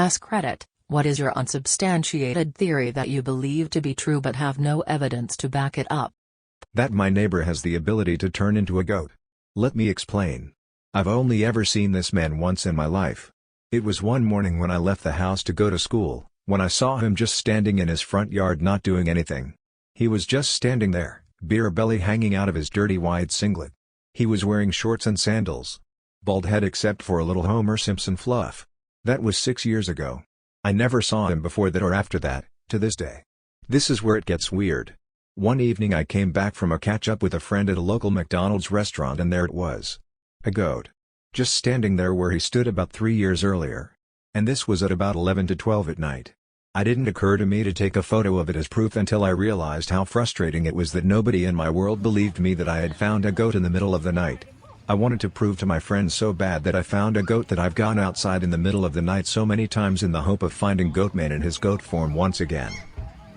Ask Reddit, what is your unsubstantiated theory that you believe to be true but have no evidence to back it up? That my neighbor has the ability to turn into a goat. Let me explain. I've only ever seen this man once in my life. It was one morning when I left the house to go to school, when I saw him just standing in his front yard not doing anything. He was just standing there, beer belly hanging out of his dirty wide singlet. He was wearing shorts and sandals. Bald head except for a little Homer Simpson fluff. That was 6 years ago. I never saw him before that or after that, to this day. This is where it gets weird. One evening I came back from a catch-up with a friend at a local McDonald's restaurant and there it was. A goat. Just standing there where he stood about 3 years earlier. And this was at about 11 to 12 at night. It didn't occur to me to take a photo of it as proof until I realized how frustrating it was that nobody in my world believed me that I had found a goat in the middle of the night. I wanted to prove to my friends so bad that I found a goat that I've gone outside in the middle of the night so many times in the hope of finding Goatman in his goat form once again.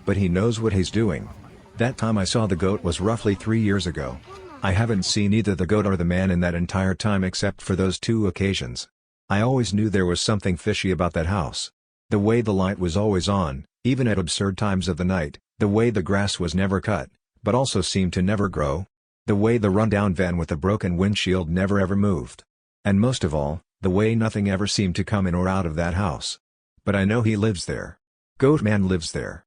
But he knows what he's doing. That time I saw the goat was roughly 3 years ago. I haven't seen either the goat or the man in that entire time except for those 2 occasions. I always knew there was something fishy about that house. The way the light was always on, even at absurd times of the night, the way the grass was never cut, but also seemed to never grow. The way the rundown van with the broken windshield never ever moved. And most of all, the way nothing ever seemed to come in or out of that house. But I know he lives there. Goatman lives there.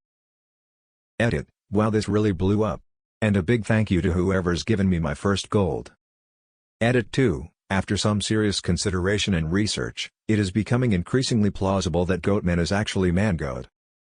Edit, wow, this really blew up. And a big thank you to whoever's given me my first gold. Edit 2, after some serious consideration and research, it is becoming increasingly plausible that Goatman is actually Mangoat.